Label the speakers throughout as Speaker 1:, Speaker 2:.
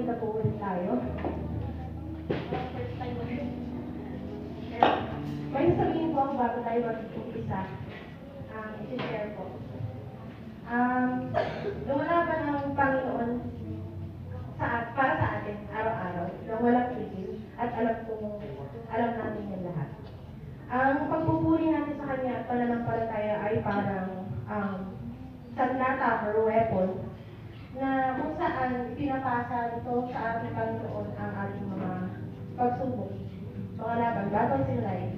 Speaker 1: na po ulit tayo. First time ulit. May sabihin po ako bago tayo mag-umpisa. I-share po. Lumalaban ang Panginoon para sa atin, araw-araw, nang walang tigil, at alam natin yan lahat. Ang pagpupuri natin sa Kanya at pananampalataya ay parang sandata or weapon na kung saan pinapasa ito sa ating Panginoon ang ating mga pagsubok, mga laban, battles in life.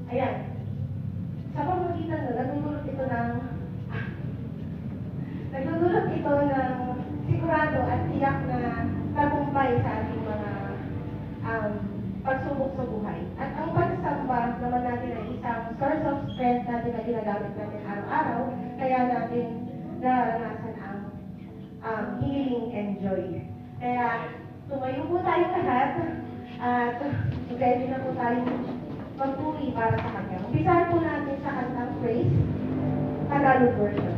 Speaker 1: Ayan. Sa pamamagitan na, nagdudulot ito ng sigurado at tiyak na tagumpay sa ating mga pagsubok sa buhay. At ang pagsamba naman natin ay isang source of strength natin na ginagamit natin araw-araw, kaya natin nararanasan ang healing and joy. Kaya tumayo po tayo lahat at ready na po tayo magpuri para sa Kanya. Umpisahan po natin sa kantang praise, Tagalog version.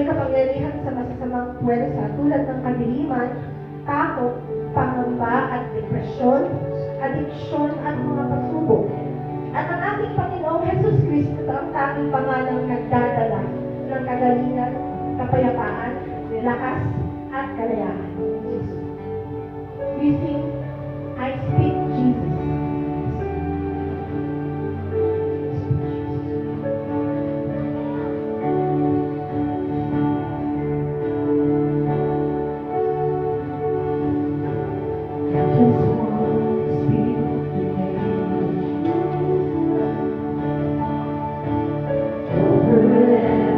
Speaker 1: kapangyarihan sa masasamang puwersa tulad ng kadiliman, takot, pangamba at depresyon, adiksyon at mga pagsubok. At ang ating Panginoong Jesus Kristo ang tanging pangalang nagdadala ng kagalingan, kapayapaan, lakas at kalayaan. Jesus. We sing, I speak Jesus.
Speaker 2: Over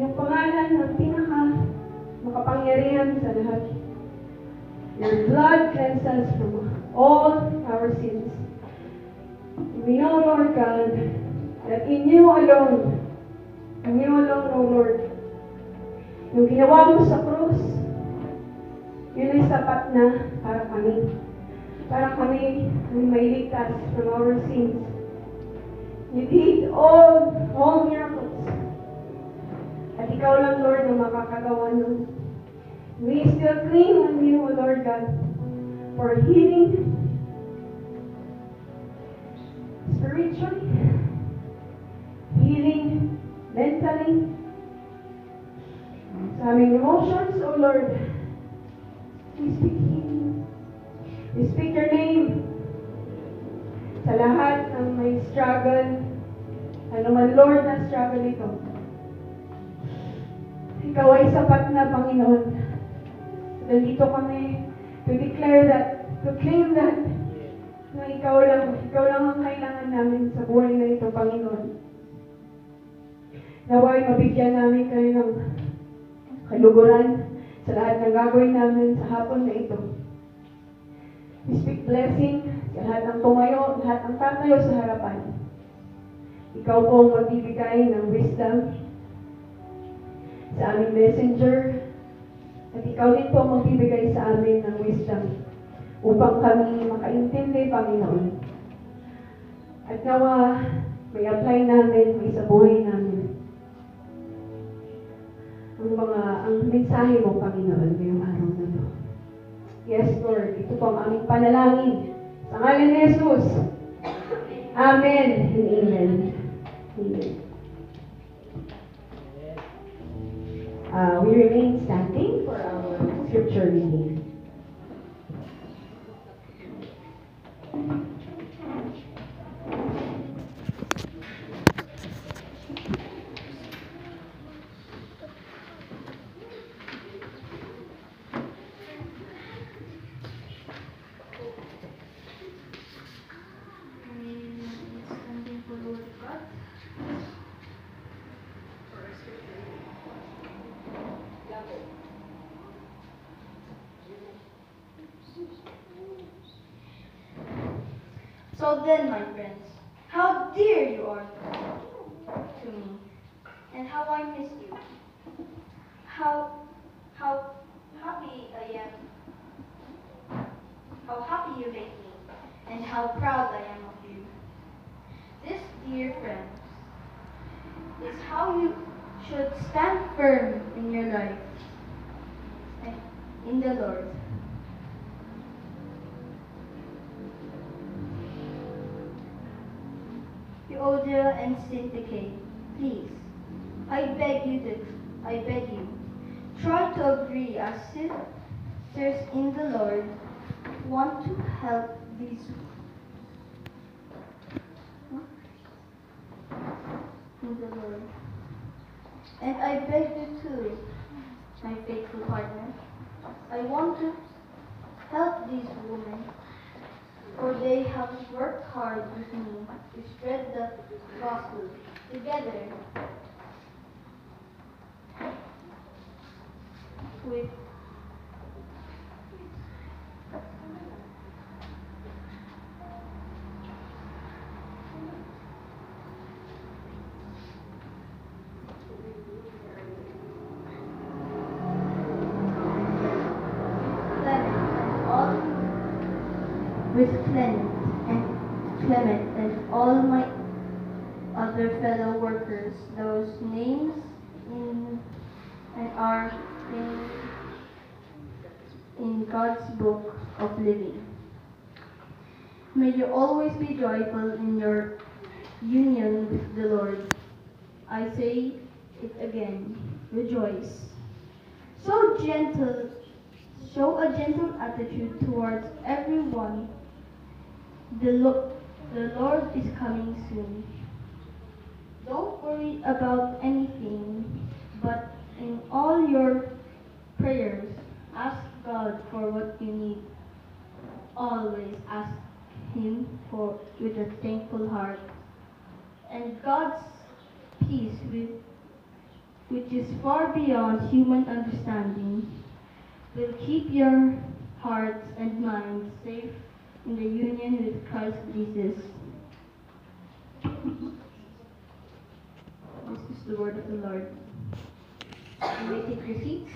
Speaker 2: iyong pangalan ng pinaka makapangyarihan sa lahat. Your blood cleanses us from all our sins. We know, Lord God, that in you alone, O Lord, yung ginawa mo sa krus, yun ay sapat na para kami. Para kami ay mailigtas from our sins. You did all miracles. At ikaw lang, Lord, ang makakagawa nun. We still cling on you, O Lord God, for healing spiritually, healing mentally, sa aming emotions, O Lord. We speak healing. We speak your name sa lahat ng may struggle. Ano man, Lord, na struggle ito. Ikaw ay sapat na, Panginoon. Nandito kami to declare that, to claim that, na ikaw lang ang kailangan namin sa buhay na ito, Panginoon. Naway mabigyan namin kayo ng kaluguran sa lahat ng gagawin namin sa hapon na ito. We speak blessing sa lahat ng tumayo, lahat ng tatayo sa harapan. Ikaw po ang magbibigay ng wisdom sa aming messenger, at ikaw din po ang magbibigay sa amin ng wisdom upang kami makaintindi, Panginoon. At nawa, may apply namin, may sa buhay namin ang mensahe mo, Panginoon, ngayong araw na ito. Yes, Lord, ito po ang aming panalangin. Sa ngalan ni Jesus. Amen and amen. Amen. We remain standing for our scripture reading.
Speaker 3: So then, my friends, how dear you are to me, and how I miss you. How happy I am. How happy you make me, and how proud I am of you. This, dear friends, is how you should stand firm in your life and in the Lord. Euodia and Syntyche, please, I beg you, try to agree as sisters in the Lord, want to help these in the Lord. And I beg you too, my faithful partner, I want to help these women, for they have worked hard with me to spread the gospel together with Clement and all my other fellow workers, those names in and are in God's book of living. May you always be joyful in your union with the Lord. I say it again, rejoice. Show a gentle attitude towards everyone. The Lord is coming soon. Don't worry about anything, but in all your prayers, ask God for what you need. Always ask Him for with a thankful heart. And God's peace
Speaker 4: which is far beyond human understanding, will keep your hearts and minds safe in the union with Christ Jesus. This is the word of the Lord. You may take your seats.